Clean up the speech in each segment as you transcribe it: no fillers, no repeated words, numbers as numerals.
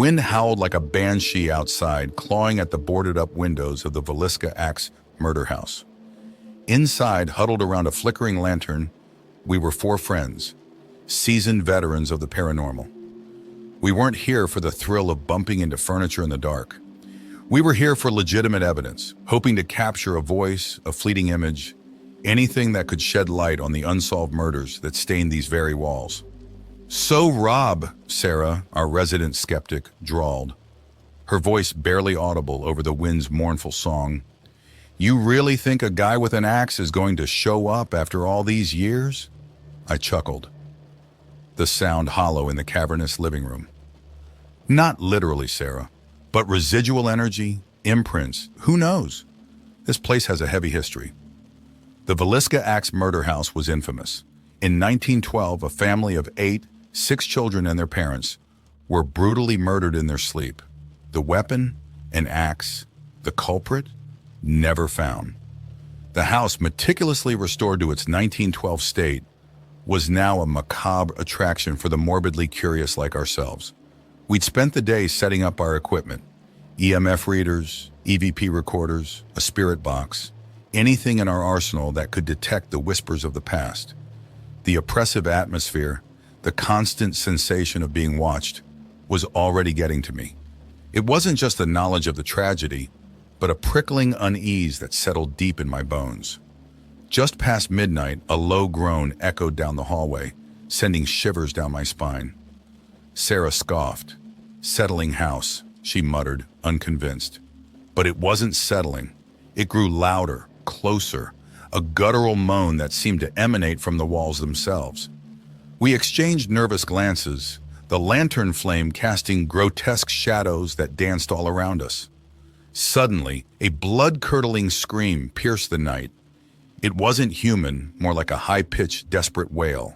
wind howled like a banshee outside, clawing at the boarded-up windows of the Villisca Axe Murder House. Inside, huddled around a flickering lantern, we were four friends, seasoned veterans of the paranormal. We weren't here for the thrill of bumping into furniture in the dark. We were here for legitimate evidence, hoping to capture a voice, a fleeting image, anything that could shed light on the unsolved murders that stained these very walls. "So, Rob," Sarah, our resident skeptic, drawled, her voice barely audible over the wind's mournful song, "you really think a guy with an axe is going to show up after all these years?" I chuckled, the sound hollow in the cavernous living room. "Not literally, Sarah, but residual energy, imprints, who knows? This place has a heavy history." The Villisca Axe Murder House was infamous. In 1912, a family of 8, 6 children and their parents, were brutally murdered in their sleep. The weapon, an axe, the culprit, never found. The house, meticulously restored to its 1912 state, was now a macabre attraction for the morbidly curious like ourselves. We'd spent the day setting up our equipment, EMF readers, EVP recorders, a spirit box, anything in our arsenal that could detect the whispers of the past. The oppressive atmosphere, the constant sensation of being watched, was already getting to me. It wasn't just the knowledge of the tragedy, but a prickling unease that settled deep in my bones. Just past midnight, a low groan echoed down the hallway, sending shivers down my spine. Sarah scoffed. "Settling house," she muttered, unconvinced. But it wasn't settling. It grew louder, closer, a guttural moan that seemed to emanate from the walls themselves. We exchanged nervous glances, the lantern flame casting grotesque shadows that danced all around us. Suddenly, a blood-curdling scream pierced the night. It wasn't human, more like a high-pitched, desperate wail.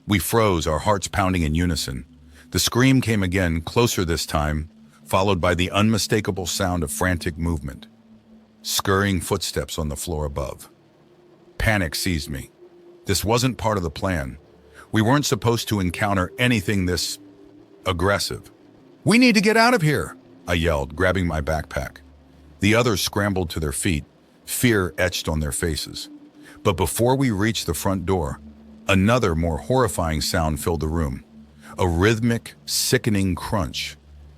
We froze, our hearts pounding in unison. The scream came again, closer this time, followed by the unmistakable sound of frantic movement. Scurrying footsteps on the floor above. Panic seized me. This wasn't part of the plan. We weren't supposed to encounter anything this aggressive. "We need to get out of here," I yelled, grabbing my backpack. The others scrambled to their feet, fear etched on their faces. But before we reached the front door, another more horrifying sound filled the room. A rhythmic, sickening crunch.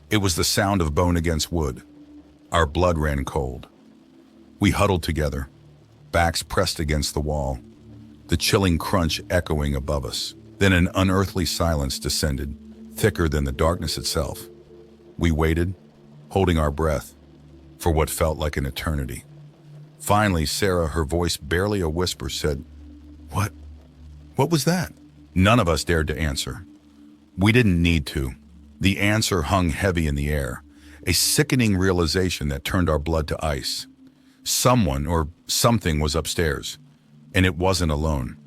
It was the sound of bone against wood. Our blood ran cold. We huddled together, backs pressed against the wall, the chilling crunch echoing above us. Then an unearthly silence descended, thicker than the darkness itself. We waited, holding our breath, for what felt like an eternity. Finally, Sarah, her voice barely a whisper, said, What was that?" None of us dared to answer. We didn't need to. The answer hung heavy in the air, a sickening realization that turned our blood to ice. Someone or something was upstairs, and it wasn't alone.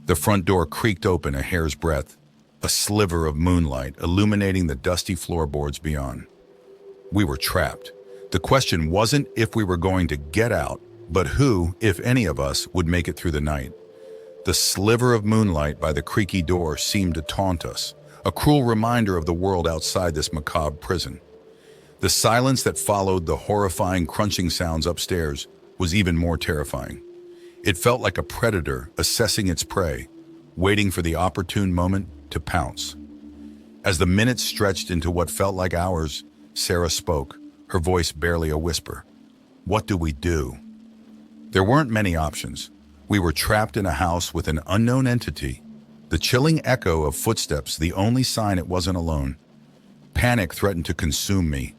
The front door creaked open a hair's breadth, a sliver of moonlight illuminating the dusty floorboards beyond. We were trapped. The question wasn't if we were going to get out, but who, if any of us, would make it through the night. The sliver of moonlight by the creaky door seemed to taunt us, a cruel reminder of the world outside this macabre prison. The silence that followed the horrifying crunching sounds upstairs was even more terrifying. It felt like a predator assessing its prey, waiting for the opportune moment to pounce. As the minutes stretched into what felt like hours, Sarah spoke, her voice barely a whisper. "What do we do?" There weren't many options. We were trapped in a house with an unknown entity, the chilling echo of footsteps the only sign it wasn't alone. Panic threatened to consume me,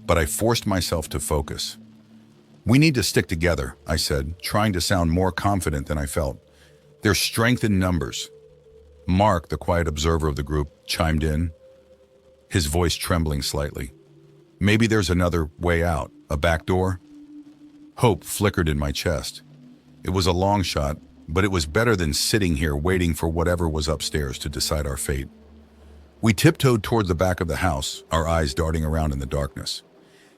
but I forced myself to focus. "We need to stick together," I said, trying to sound more confident than I felt. "There's strength in numbers." Mark, the quiet observer of the group, chimed in, his voice trembling slightly. "Maybe there's another way out, a back door?" Hope flickered in my chest. It was a long shot, but it was better than sitting here waiting for whatever was upstairs to decide our fate. We tiptoed toward the back of the house, our eyes darting around in the darkness.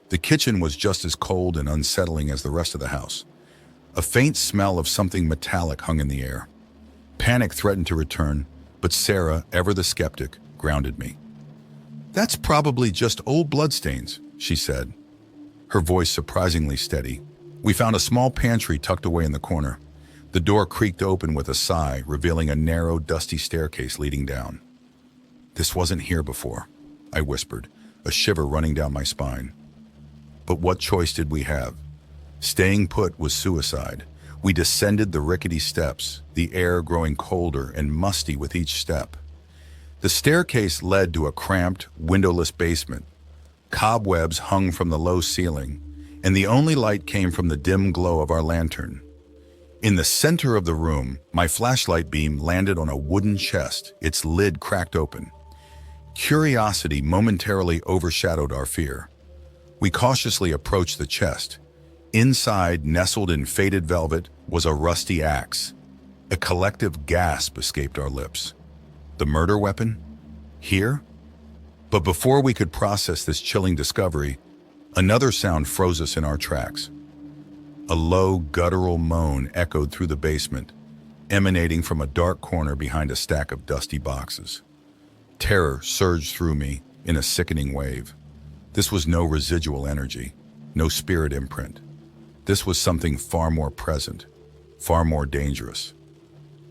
The kitchen was just as cold and unsettling as the rest of the house. A faint smell of something metallic hung in the air. Panic threatened to return, but Sarah, ever the skeptic, grounded me. "That's probably just old bloodstains," she said, her voice surprisingly steady. We found a small pantry tucked away in the corner. The door creaked open with a sigh, revealing a narrow, dusty staircase leading down. "This wasn't here before," I whispered, a shiver running down my spine. But what choice did we have? Staying put was suicide. We descended the rickety steps, the air growing colder and musty with each step. The staircase led to a cramped, windowless basement. Cobwebs hung from the low ceiling, and the only light came from the dim glow of our lantern. In the center of the room, my flashlight beam landed on a wooden chest, its lid cracked open. Curiosity momentarily overshadowed our fear. We cautiously approached the chest. Inside, nestled in faded velvet, was a rusty axe. A collective gasp escaped our lips. The murder weapon? Here? But before we could process this chilling discovery, another sound froze us in our tracks. A low, guttural moan echoed through the basement, emanating from a dark corner behind a stack of dusty boxes. Terror surged through me in a sickening wave. This was no residual energy, no spirit imprint. This was something far more present, far more dangerous.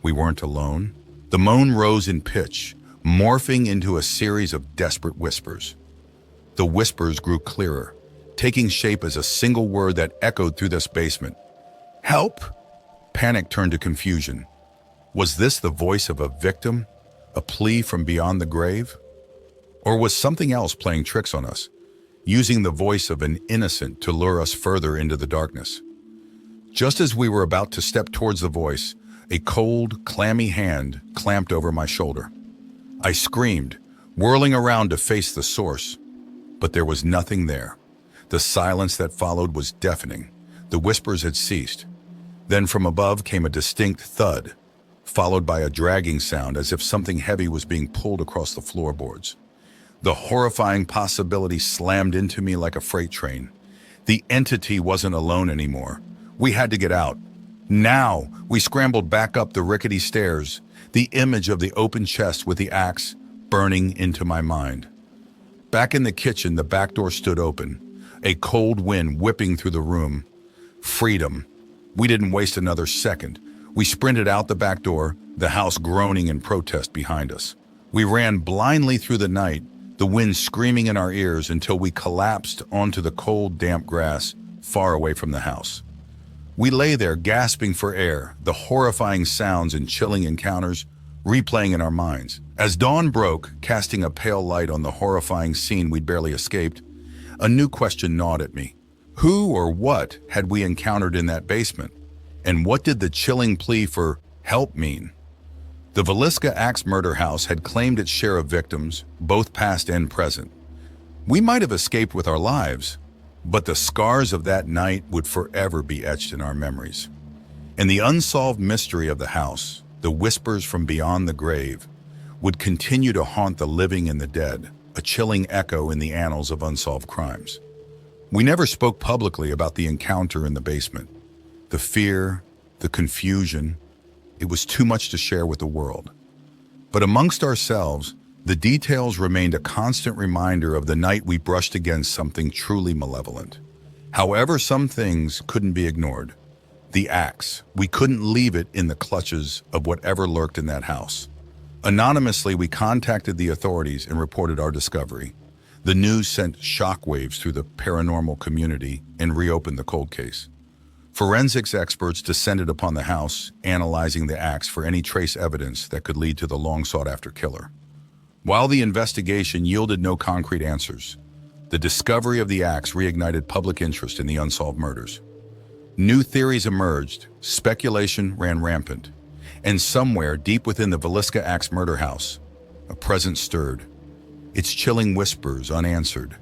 We weren't alone. The moan rose in pitch, morphing into a series of desperate whispers. The whispers grew clearer, taking shape as a single word that echoed through this basement. "Help!" Panic turned to confusion. Was this the voice of a victim, a plea from beyond the grave? Or was something else playing tricks on us, using the voice of an innocent to lure us further into the darkness? Just as we were about to step towards the voice, a cold, clammy hand clamped over my shoulder. I screamed, whirling around to face the source, but there was nothing there. The silence that followed was deafening. The whispers had ceased. Then from above came a distinct thud, followed by a dragging sound as if something heavy was being pulled across the floorboards. The horrifying possibility slammed into me like a freight train. The entity wasn't alone anymore. We had to get out. Now, we scrambled back up the rickety stairs, the image of the open chest with the axe burning into my mind. Back in the kitchen, the back door stood open, a cold wind whipping through the room. Freedom. We didn't waste another second. We sprinted out the back door, the house groaning in protest behind us. We ran blindly through the night, the wind screaming in our ears until we collapsed onto the cold, damp grass far away from the house. We lay there gasping for air, the horrifying sounds and chilling encounters replaying in our minds. As dawn broke, casting a pale light on the horrifying scene we'd barely escaped, a new question gnawed at me. Who or what had we encountered in that basement? And what did the chilling plea for help mean? The Villisca Axe Murder House had claimed its share of victims, both past and present. We might have escaped with our lives, but the scars of that night would forever be etched in our memories. And the unsolved mystery of the house, the whispers from beyond the grave, would continue to haunt the living and the dead, a chilling echo in the annals of unsolved crimes. We never spoke publicly about the encounter in the basement. The fear, the confusion, it was too much to share with the world. But amongst ourselves, the details remained a constant reminder of the night we brushed against something truly malevolent. However, some things couldn't be ignored. The axe, we couldn't leave it in the clutches of whatever lurked in that house. Anonymously, we contacted the authorities and reported our discovery. The news sent shockwaves through the paranormal community and reopened the cold case. Forensics experts descended upon the house, analyzing the axe for any trace evidence that could lead to the long-sought-after killer. While the investigation yielded no concrete answers, the discovery of the axe reignited public interest in the unsolved murders. New theories emerged, speculation ran rampant, and somewhere deep within the Villisca Axe Murder House, a presence stirred, its chilling whispers unanswered,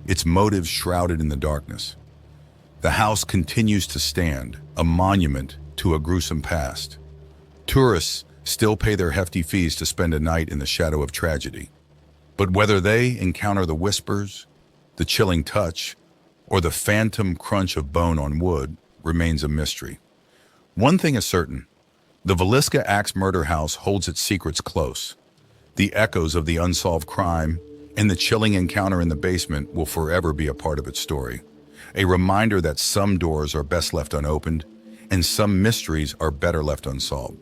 its motives shrouded in the darkness. The house continues to stand, a monument to a gruesome past. Tourists still pay their hefty fees to spend a night in the shadow of tragedy. But whether they encounter the whispers, the chilling touch, or the phantom crunch of bone on wood remains a mystery. One thing is certain, the Villisca Axe Murder House holds its secrets close. The echoes of the unsolved crime, And the chilling encounter in the basement will forever be a part of its story. A reminder that some doors are best left unopened, and some mysteries are better left unsolved.